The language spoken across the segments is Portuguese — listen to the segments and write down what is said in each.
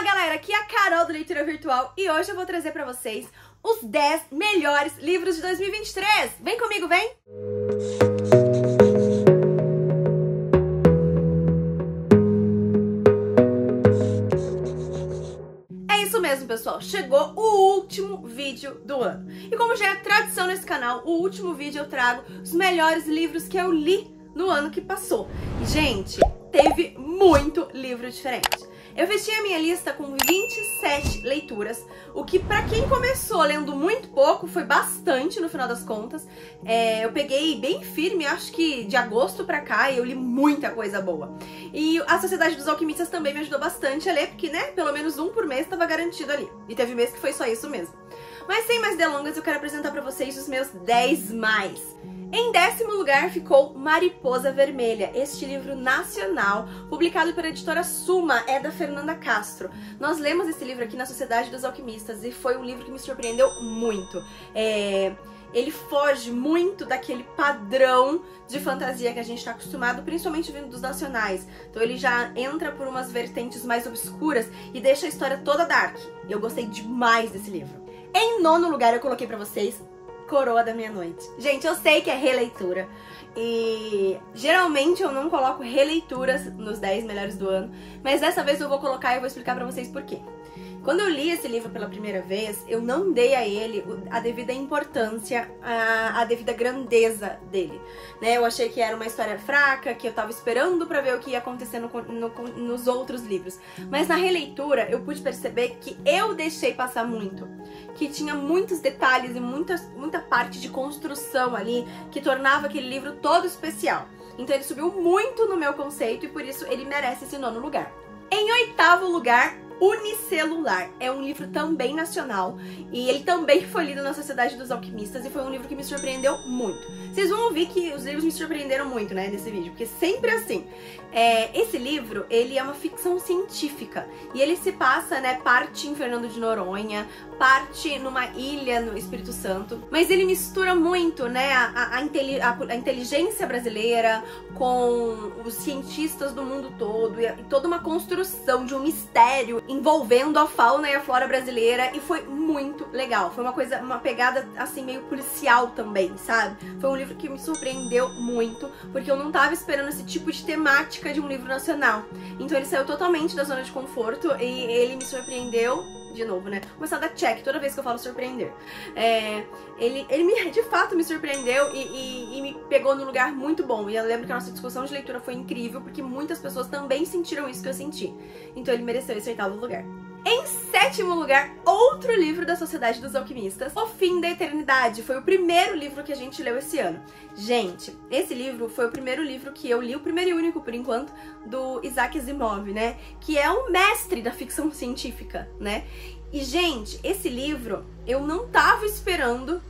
galera, aqui é a Carol do Leitura Virtual e hoje eu vou trazer pra vocês os 10 melhores livros de 2023. Vem comigo, vem! É isso mesmo, pessoal, chegou o último vídeo do ano. E como já é tradição nesse canal, o último vídeo eu trago os melhores livros que eu li no ano que passou. E, gente, teve muito livro diferente. Eu fechei a minha lista com 27 leituras, o que pra quem começou lendo muito pouco foi bastante no final das contas. Eu peguei bem firme, acho que de agosto pra cá, e eu li muita coisa boa. E a Sociedade dos Alquimistas também me ajudou bastante a ler, porque, né, pelo menos um por mês estava garantido ali. E teve mês que foi só isso mesmo. Mas sem mais delongas, eu quero apresentar pra vocês os meus 10 mais. Em 10º lugar ficou Mariposa Vermelha, este livro nacional, publicado pela editora Suma, é da Fernanda Castro. Nós lemos esse livro aqui na Sociedade dos Alquimistas e foi um livro que me surpreendeu muito. Ele foge muito daquele padrão de fantasia que a gente está acostumado, principalmente vindo dos nacionais. Então ele já entra por umas vertentes mais obscuras e deixa a história toda dark. Eu gostei demais desse livro. Em 9º lugar eu coloquei pra vocês Coroa da Meia-Noite. Gente, eu sei que é releitura e geralmente eu não coloco releituras nos 10 melhores do ano, mas dessa vez eu vou colocar e eu vou explicar pra vocês por quê. Quando eu li esse livro pela primeira vez, eu não dei a ele a devida importância, a devida grandeza dele, né? Eu achei que era uma história fraca, que eu tava esperando pra ver o que ia acontecer nos outros livros. Mas na releitura, eu pude perceber que eu deixei passar muito, que tinha muitos detalhes e muita parte de construção ali que tornava aquele livro todo especial. Então ele subiu muito no meu conceito e por isso ele merece esse 9º lugar. Em 8º lugar, Unicelular. É um livro também nacional e ele também foi lido na Sociedade dos Alquimistas e foi um livro que me surpreendeu muito. Vocês vão ouvir que os livros me surpreenderam muito, né, nesse vídeo, porque sempre é assim. Esse livro, ele é uma ficção científica e ele se passa, né, parte em Fernando de Noronha, parte numa ilha no Espírito Santo, mas ele mistura muito, né, a inteligência brasileira com os cientistas do mundo todo e toda uma construção de um mistério envolvendo a fauna e a flora brasileira e foi muito legal. Foi uma pegada assim meio policial também, sabe? Foi um livro que me surpreendeu muito, porque eu não tava esperando esse tipo de temática de um livro nacional. Então ele saiu totalmente da zona de conforto e ele me surpreendeu de novo, né? Começar a dar check toda vez que eu falo surpreender. Ele de fato me surpreendeu e me pegou num lugar muito bom. E eu lembro que a nossa discussão de leitura foi incrível, porque muitas pessoas também sentiram isso que eu senti. Então ele mereceu esse 8º lugar. Em 7º lugar, outro livro da Sociedade dos Alquimistas, O Fim da Eternidade. Foi o primeiro livro que a gente leu esse ano. Gente, esse livro foi o primeiro livro que eu li, o primeiro e único, por enquanto, do Isaac Asimov, né? Que é um mestre da ficção científica, né? E, gente, esse livro, eu não tava esperando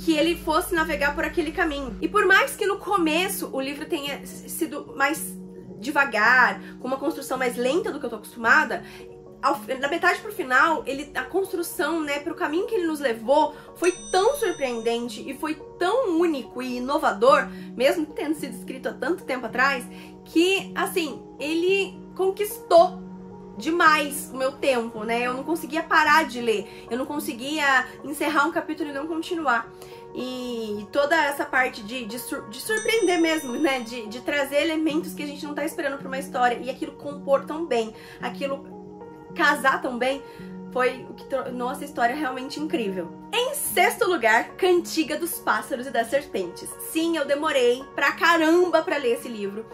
que ele fosse navegar por aquele caminho. E por mais que no começo o livro tenha sido mais devagar, com uma construção mais lenta do que eu tô acostumada, da metade pro final, a construção, né, pro caminho que ele nos levou foi tão surpreendente e foi tão único e inovador, mesmo tendo sido escrito há tanto tempo atrás, que, assim, ele conquistou demais o meu tempo, né? Eu não conseguia parar de ler, eu não conseguia encerrar um capítulo e não continuar. E toda essa parte de surpreender mesmo, né? De trazer elementos que a gente não tá esperando pra uma história e aquilo compor tão bem, aquilo casar tão bem, foi o que tornou essa história realmente incrível. Em 6º lugar, Cantiga dos Pássaros e das Serpentes. Sim, eu demorei pra caramba pra ler esse livro.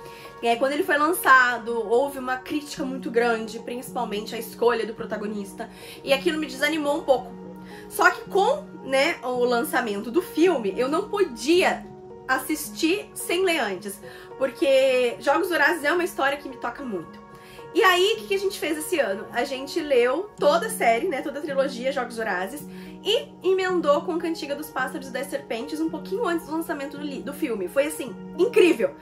Quando ele foi lançado, houve uma crítica muito grande, principalmente à escolha do protagonista, e aquilo me desanimou um pouco. Só que com, né, o lançamento do filme, eu não podia assistir sem ler antes, porque Jogos Vorazes é uma história que me toca muito. E aí, o que a gente fez esse ano? A gente leu toda a série, né, toda a trilogia Jogos Vorazes e emendou com Cantiga dos Pássaros e das Serpentes um pouquinho antes do lançamento do filme. Foi, assim, incrível.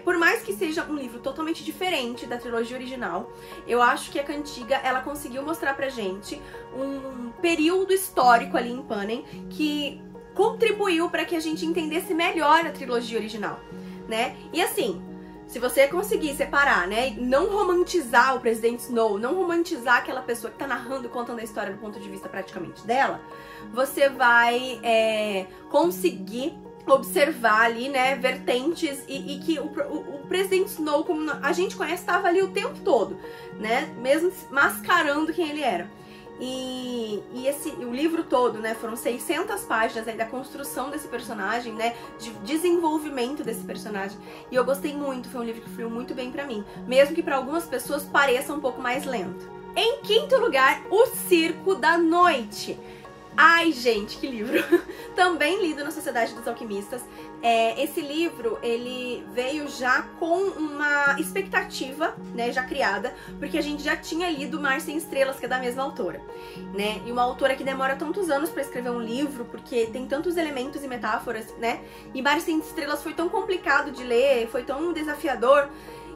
Por mais que seja um livro totalmente diferente da trilogia original, eu acho que a Cantiga, ela conseguiu mostrar pra gente um período histórico ali em Panem que contribuiu para que a gente entendesse melhor a trilogia original, né? E assim, Se você conseguir separar, né, e não romantizar o Presidente Snow, não romantizar aquela pessoa que tá narrando e contando a história do ponto de vista praticamente dela, você vai conseguir observar ali, né, vertentes e que o Presidente Snow, como a gente conhece, estava ali o tempo todo, né, mesmo mascarando quem ele era. E o livro todo, né, foram 600 páginas aí da construção desse personagem, né, de desenvolvimento desse personagem. E eu gostei muito, foi um livro que fluiu muito bem pra mim, mesmo que pra algumas pessoas pareça um pouco mais lento. Em quinto lugar, O Circo da Noite. Ai, gente, que livro! Também lido na Sociedade dos Alquimistas. Esse livro, ele veio já com uma expectativa, né, já criada, porque a gente já tinha lido Mar Sem Estrelas, que é da mesma autora, né? E uma autora que demora tantos anos pra escrever um livro, porque tem tantos elementos e metáforas, né? E Mar Sem Estrelas foi tão complicado de ler, foi tão desafiador,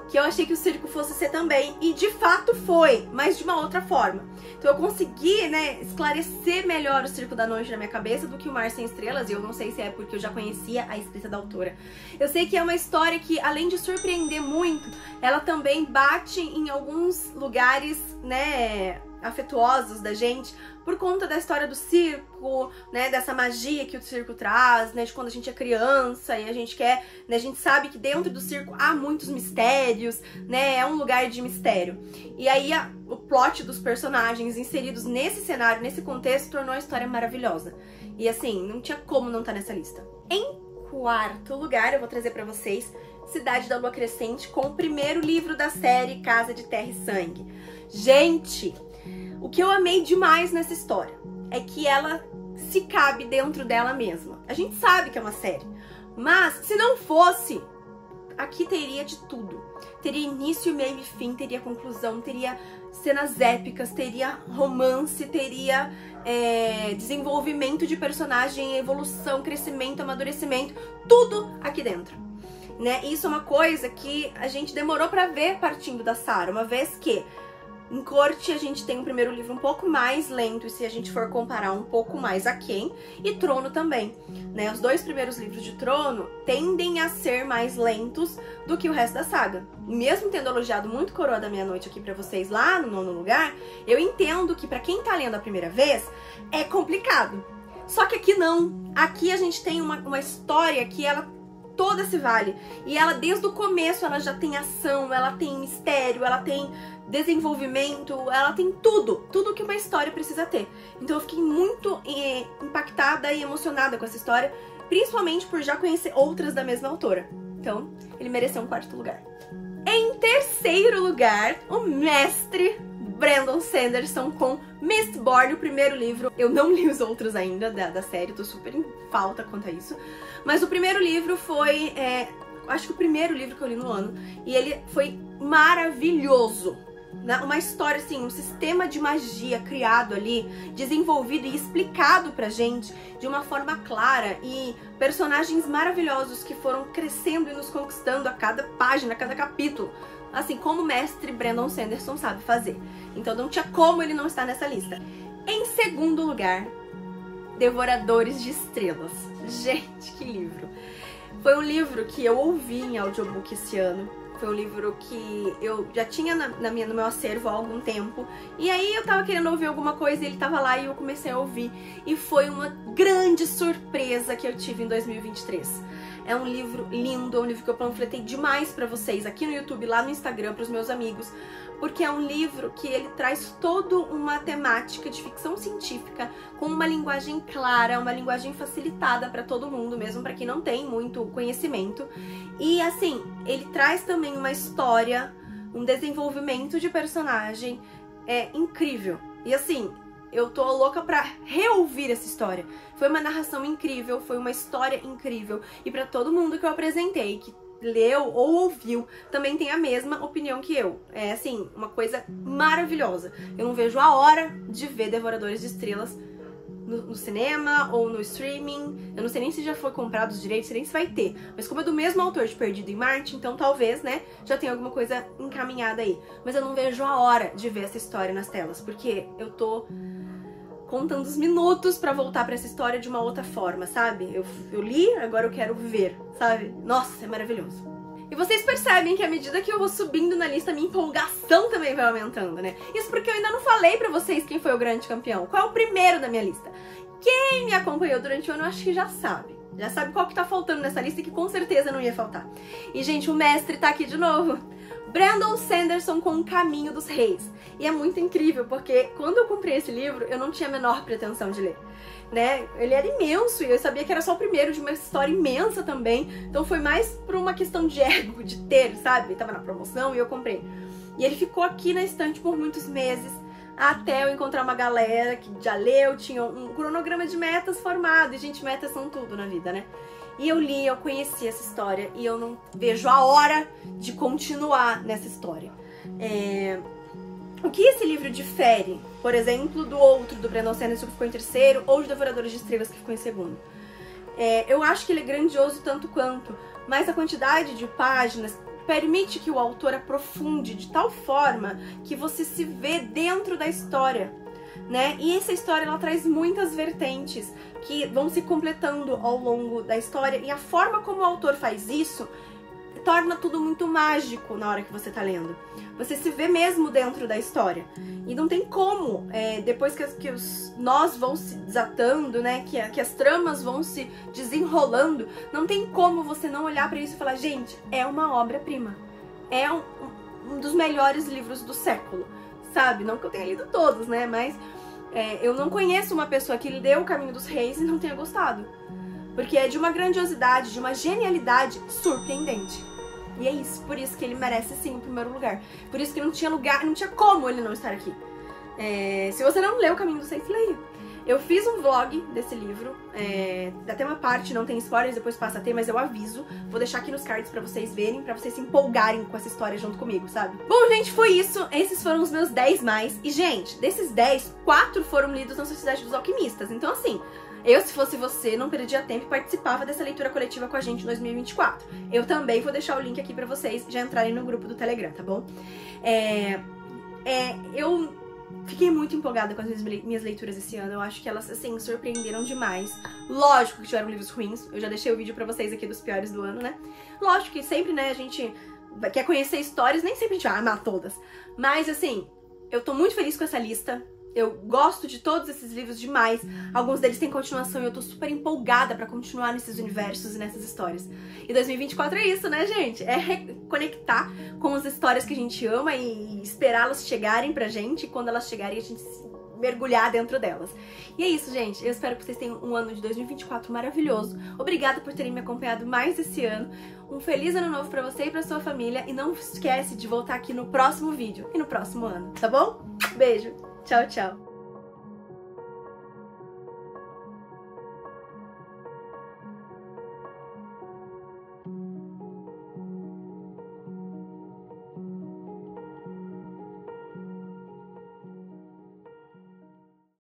que eu achei que o circo fosse ser também, e de fato foi, mas de uma outra forma. Então eu consegui, né, esclarecer melhor o Circo da Noite na minha cabeça do que o Mar Sem Estrelas, e eu não sei se é porque eu já conhecia a escrita da autora. Eu sei que é uma história que, além de surpreender muito, ela também bate em alguns lugares, né, afetuosos da gente, por conta da história do circo, né, dessa magia que o circo traz, né, de quando a gente é criança e a gente quer, né, a gente sabe que dentro do circo há muitos mistérios, né, é um lugar de mistério. E aí o plot dos personagens inseridos nesse cenário, nesse contexto, tornou a história maravilhosa. E assim, não tinha como não estar nessa lista. Em quarto lugar, eu vou trazer pra vocês Cidade da Lua Crescente, com o primeiro livro da série Casa de Terra e Sangue. Gente, o que eu amei demais nessa história é que ela se cabe dentro dela mesma. A gente sabe que é uma série, mas se não fosse, aqui teria de tudo. Teria início, meio e fim, teria conclusão, teria cenas épicas, teria romance, teria desenvolvimento de personagem, evolução, crescimento, amadurecimento, tudo aqui dentro, né? Isso é uma coisa que a gente demorou pra ver partindo da Sarah, uma vez que em Corte a gente tem um primeiro livro um pouco mais lento, e se a gente for comparar um pouco mais aquém, e Trono também, né? Os dois primeiros livros de Trono tendem a ser mais lentos do que o resto da saga. Mesmo tendo elogiado muito Coroa da Meia-Noite aqui pra vocês lá no nono lugar, eu entendo que pra quem tá lendo a primeira vez, é complicado. Só que aqui não. Aqui a gente tem uma história que ela toda se vale. E ela, desde o começo, ela já tem ação, ela tem mistério, ela tem desenvolvimento, ela tem tudo que uma história precisa ter. Então eu fiquei muito impactada e emocionada com essa história, principalmente por já conhecer outras da mesma autora. Então, ele mereceu um quarto lugar. Em terceiro lugar, o mestre Brandon Sanderson com Mistborn, o primeiro livro. Eu não li os outros ainda da série, tô super em falta quanto a isso. Mas o primeiro livro foi, acho que o primeiro livro que eu li no ano, e ele foi maravilhoso. Uma história, assim, um sistema de magia criado ali, desenvolvido e explicado pra gente de uma forma clara, e personagens maravilhosos que foram crescendo e nos conquistando a cada página, a cada capítulo, assim como o mestre Brandon Sanderson sabe fazer. Então não tinha como ele não estar nessa lista. Em segundo lugar, Devoradores de Estrelas. Gente, que livro! Foi um livro que eu ouvi em audiobook esse ano. Foi um livro que eu já tinha no meu acervo há algum tempo. E aí eu tava querendo ouvir alguma coisa e ele tava lá e eu comecei a ouvir. E foi uma grande surpresa que eu tive em 2023. É um livro lindo, é um livro que eu panfletei demais pra vocês aqui no YouTube, lá no Instagram, pros meus amigos. Porque é um livro que ele traz toda uma temática de ficção científica com uma linguagem clara, uma linguagem facilitada para todo mundo, mesmo para quem não tem muito conhecimento. E assim, ele traz também uma história, um desenvolvimento de personagem incrível. E assim, eu tô louca pra reouvir essa história. Foi uma narração incrível, foi uma história incrível. E pra todo mundo que eu apresentei, que leu ou ouviu, também tem a mesma opinião que eu. É assim, uma coisa maravilhosa. Eu não vejo a hora de ver Devoradores de Estrelas no cinema ou no streaming. Eu não sei nem se já foi comprado os direitos, nem se vai ter. Mas como é do mesmo autor de Perdido em Marte, então talvez, né, já tenha alguma coisa encaminhada aí. Mas eu não vejo a hora de ver essa história nas telas, porque eu tô contando os minutos pra voltar pra essa história de uma outra forma, sabe? Eu li, agora eu quero ver, sabe? Nossa, é maravilhoso. E vocês percebem que à medida que eu vou subindo na lista, minha empolgação também vai aumentando, né? Isso porque eu ainda não falei pra vocês quem foi o grande campeão, qual é o primeiro da minha lista. Quem me acompanhou durante o ano, eu acho que já sabe. Já sabe qual que tá faltando nessa lista e que com certeza não ia faltar. E, gente, o mestre tá aqui de novo. Brandon Sanderson com O Caminho dos Reis. E é muito incrível, porque quando eu comprei esse livro, eu não tinha a menor pretensão de ler, né? Ele era imenso e eu sabia que era só o primeiro de uma história imensa também. Então foi mais por uma questão de ego, de ter, sabe? Tava na promoção e eu comprei. E ele ficou aqui na estante por muitos meses, até eu encontrar uma galera que já leu, tinha um cronograma de metas formado. E, gente, metas são tudo na vida, né? E eu li, eu conheci essa história e eu não vejo a hora de continuar nessa história. O que esse livro difere, por exemplo, do outro, do Brandon Sanderson, que ficou em terceiro, ou de Devoradores de Estrelas, que ficou em segundo? Eu acho que ele é grandioso tanto quanto, mas a quantidade de páginas permite que o autor aprofunde de tal forma que você se vê dentro da história, né? E essa história, ela traz muitas vertentes que vão se completando ao longo da história, e a forma como o autor faz isso torna tudo muito mágico na hora que você tá lendo. Você se vê mesmo dentro da história. E não tem como, depois que os nós vão se desatando, né, que as tramas vão se desenrolando, não tem como você não olhar pra isso e falar, gente, é uma obra-prima. É um dos melhores livros do século, sabe? Não que eu tenha lido todos, né, mas eu não conheço uma pessoa que leu O Caminho dos Reis e não tenha gostado. Porque é de uma grandiosidade, de uma genialidade surpreendente. E é isso, por isso que ele merece sim o primeiro lugar. Por isso que não tinha lugar, não tinha como ele não estar aqui. Se você não leu O Caminho dos Reis, leia. Eu fiz um vlog desse livro, até uma parte, não tem spoilers, depois passa a ter, mas eu aviso. Vou deixar aqui nos cards pra vocês verem, pra vocês se empolgarem com essa história junto comigo, sabe? Bom, gente, foi isso. Esses foram os meus 10 mais. E, gente, desses 10, 4 foram lidos na Sociedade dos Alquimistas. Então, assim, eu, se fosse você, não perdia tempo e participava dessa leitura coletiva com a gente em 2024. Eu também vou deixar o link aqui pra vocês já entrarem no grupo do Telegram, tá bom? Eu fiquei muito empolgada com as minhas leituras esse ano. Eu acho que elas, assim, surpreenderam demais. Lógico que tiveram livros ruins. Eu já deixei o vídeo pra vocês aqui dos piores do ano, né? Lógico que sempre, né, a gente quer conhecer histórias, nem sempre a gente vai amar todas. Mas, assim, eu tô muito feliz com essa lista. Eu gosto de todos esses livros demais. Alguns deles têm continuação e eu tô super empolgada pra continuar nesses universos e nessas histórias. E 2024 é isso, né, gente? É reconectar com as histórias que a gente ama e esperá-las chegarem pra gente. E quando elas chegarem, a gente se mergulhar dentro delas. E é isso, gente. Eu espero que vocês tenham um ano de 2024 maravilhoso. Obrigada por terem me acompanhado mais esse ano. Um feliz ano novo pra você e pra sua família. E não esquece de voltar aqui no próximo vídeo e no próximo ano, tá bom? Beijo! Tchau, tchau!